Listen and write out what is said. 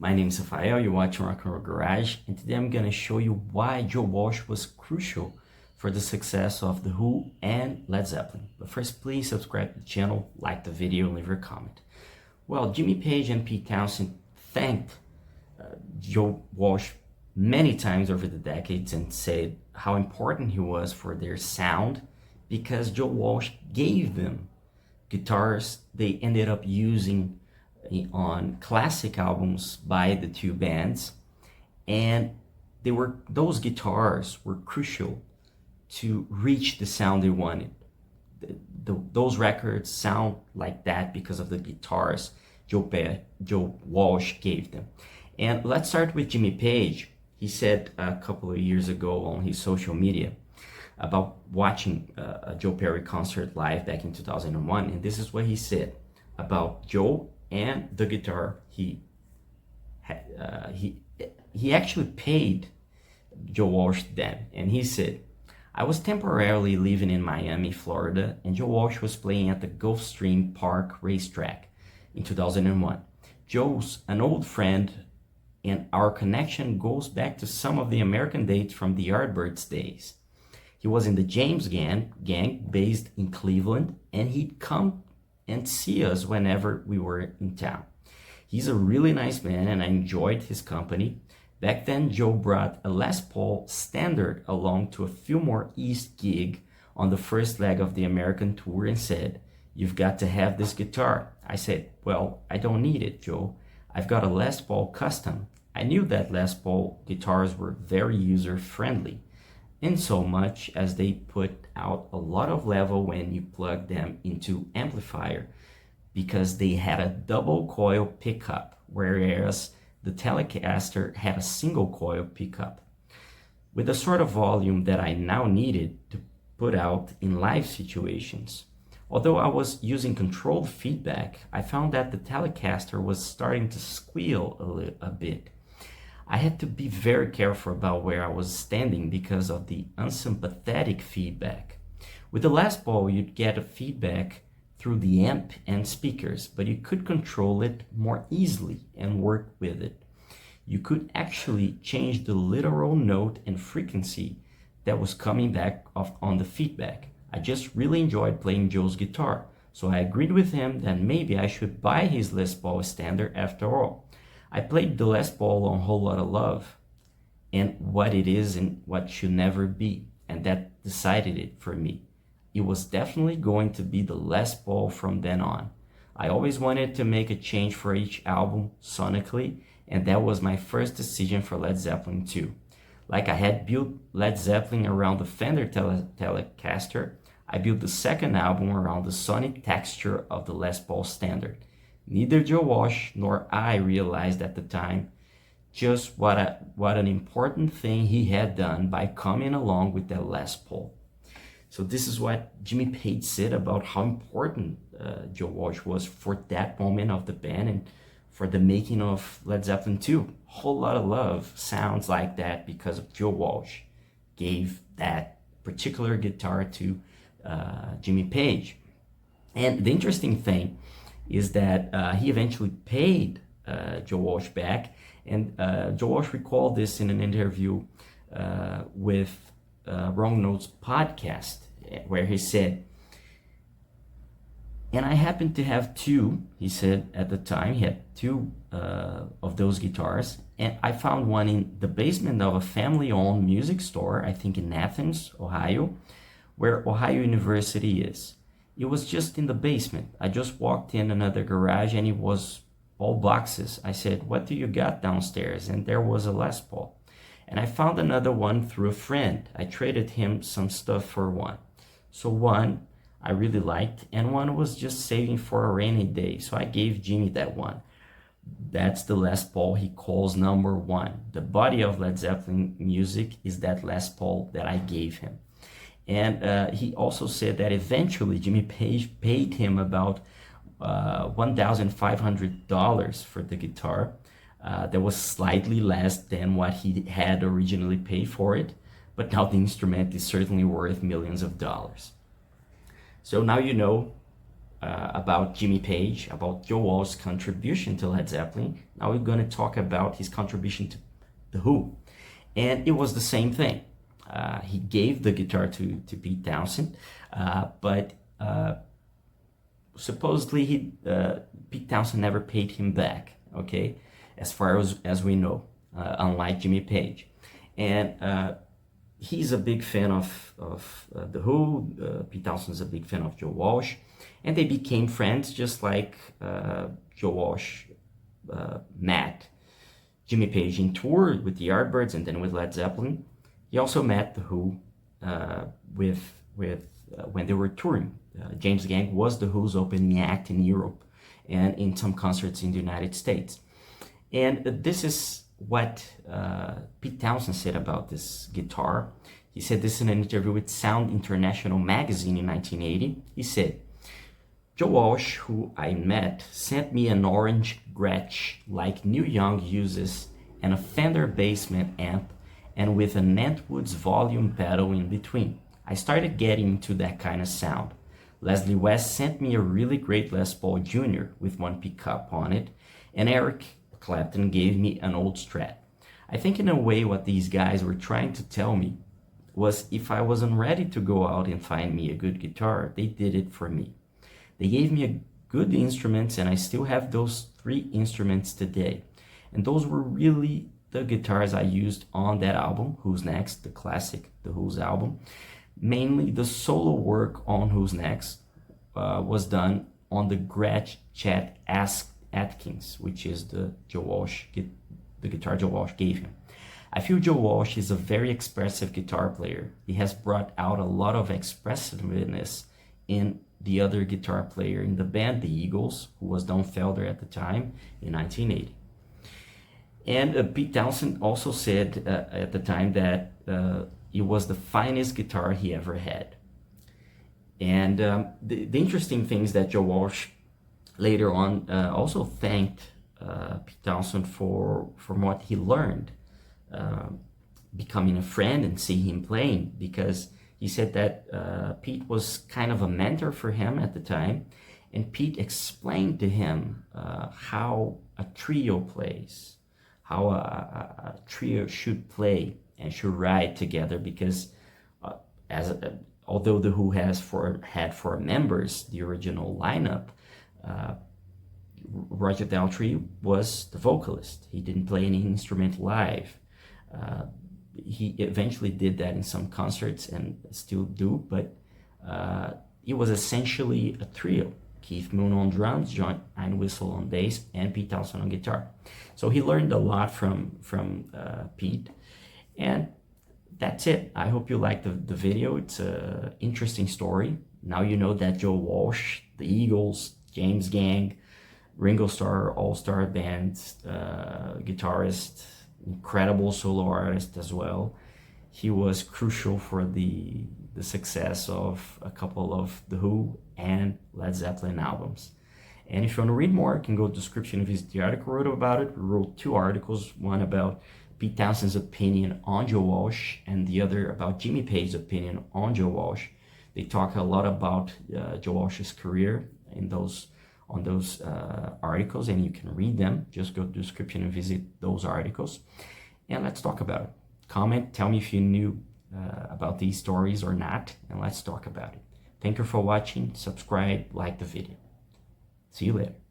My name is Rafael, you're watching Rock and Roll Garage, and today I'm going to show you why Joe Walsh was crucial for the success of The Who and Led Zeppelin. But first, please subscribe to the channel, like the video, and leave your comment. Well, Jimmy Page and Pete Townshend thanked Joe Walsh many times over the decades and said how important he was for their sound because Joe Walsh gave them guitars they ended up using on classic albums by the two bands, and those guitars were crucial to reach the sound they wanted. Those records sound like that because of the guitars Joe Walsh gave them. And let's start with Jimmy Page. He said a couple of years ago on his social media about watching a Joe Perry concert live back in 2001, and this is what he said about Joe and the guitar he actually paid Joe Walsh then, and he said, "I was temporarily living in Miami, Florida, and Joe Walsh was playing at the Gulfstream Park racetrack in 2001. Joe's an old friend, and our connection goes back to some of the American dates from the Yardbirds days. He was in the James gang based in Cleveland, and he'd come and see us whenever we were in town. He's a really nice man, and I enjoyed his company. Back then, Joe brought a Les Paul Standard along to a Fillmore East gig on the first leg of the American tour and said, 'You've got to have this guitar.' I said, 'Well, I don't need it, Joe. I've got a Les Paul Custom.' I knew that Les Paul guitars were very user-friendly, in so much as they put out a lot of level when you plug them into amplifier because they had a double coil pickup, whereas the Telecaster had a single coil pickup. With the sort of volume that I now needed to put out in live situations. Although I was using controlled feedback, I found that the Telecaster was starting to squeal a bit. I had to be very careful about where I was standing because of the unsympathetic feedback. With the Les Paul, you'd get a feedback through the amp and speakers, but you could control it more easily and work with it. You could actually change the literal note and frequency that was coming back on the feedback. I just really enjoyed playing Joe's guitar, so I agreed with him that maybe I should buy his Les Paul Standard after all. I played the Les Paul on Whole Lotta Love and what it is and what should never be, and that decided it for me. It was definitely going to be the Les Paul from then on. I always wanted to make a change for each album sonically, and that was my first decision for Led Zeppelin 2. Like I had built Led Zeppelin around the Fender Telecaster, I built the second album around the sonic texture of the Les Paul Standard. Neither Joe Walsh nor I realized at the time just what an important thing he had done by coming along with that Les Paul." So this is what Jimmy Page said about how important Joe Walsh was for that moment of the band and for the making of Led Zeppelin 2. Whole Lotta Love sounds like that because of Joe Walsh gave that particular guitar to Jimmy Page. And the interesting thing is that he eventually paid Joe Walsh back, and Joe Walsh recalled this in an interview with Wrong Notes podcast, where he said, "And I happened to have two," he said at the time, he had two of those guitars, and I found one in the basement of a family-owned music store, I think in Athens, Ohio, where Ohio University is. It was just in the basement. I just walked in another garage and it was all boxes. I said, 'What do you got downstairs?' And there was a Les Paul. And I found another one through a friend. I traded him some stuff for one. So one I really liked and one was just saving for a rainy day. So I gave Jimmy that one. That's the Les Paul he calls number one. The body of Led Zeppelin music is that Les Paul that I gave him." And he also said that eventually Jimmy Page paid him about $1,500 for the guitar. That was slightly less than what he had originally paid for it, but now the instrument is certainly worth millions of dollars. So now you know about Jimmy Page, about Joe Walsh's contribution to Led Zeppelin. Now we're going to talk about his contribution to The Who. And it was the same thing. He gave the guitar to Pete Townshend, but supposedly Pete Townshend never paid him back, okay, as far as we know, unlike Jimmy Page. And he's a big fan of The Who. Pete Townshend's a big fan of Joe Walsh, and they became friends just like Joe Walsh met Jimmy Page in tour with the Yardbirds and then with Led Zeppelin. He also met The Who when they were touring. James Gang was The Who's opening act in Europe and in some concerts in the United States. And this is what Pete Townshend said about this guitar. He said this in an interview with Sound International magazine in 1980. He said, "Joe Walsh, who I met, sent me an orange Gretsch like Neil Young uses and a Fender Bassman amp and with an Antwood's volume pedal in between. I started getting into that kind of sound. Leslie West sent me a really great Les Paul Jr. with one pickup on it, and Eric Clapton gave me an old Strat. I think in a way what these guys were trying to tell me was if I wasn't ready to go out and find me a good guitar, they did it for me. They gave me a good instruments, and I still have those 3 instruments today. And those were really the guitars I used on that album, Who's Next, the classic The Who's album. Mainly the solo work on Who's Next was done on the Gretsch Chet Atkins, which is the guitar Joe Walsh gave him. I feel Joe Walsh is a very expressive guitar player. He has brought out a lot of expressiveness in the other guitar player in the band, the Eagles, who was Don Felder at the time in 1980. And Pete Townshend also said at the time that it was the finest guitar he ever had. And the interesting thing is that Joe Walsh later on also thanked Pete Townshend for what he learned, becoming a friend and seeing him playing, because he said that Pete was kind of a mentor for him at the time, and Pete explained to him how a trio plays, how a trio should play and should ride together, because although The Who had 4 members, the original lineup, Roger Daltrey was the vocalist. He didn't play any instrument live. He eventually did that in some concerts and still do, but it was essentially a trio. Keith Moon on drums, John Entwistle on bass, and Pete Townshend on guitar. So he learned a lot from Pete, and that's it. I hope you liked the video. It's an interesting story. Now you know that Joe Walsh, the Eagles, James Gang, Ringo Starr, all-star band, guitarist, incredible solo artist as well. He was crucial for the success of a couple of The Who and Led Zeppelin albums. And if you want to read more, you can go to the description and visit the article I wrote about it. We wrote 2 articles, one about Pete Townshend's opinion on Joe Walsh and the other about Jimmy Page's opinion on Joe Walsh. They talk a lot about Joe Walsh's career on those articles, and you can read them. Just go to the description and visit those articles, and let's talk about it. Comment, tell me if you knew about these stories or not, and let's talk about it. Thank you for watching. Subscribe, like the video. See you later.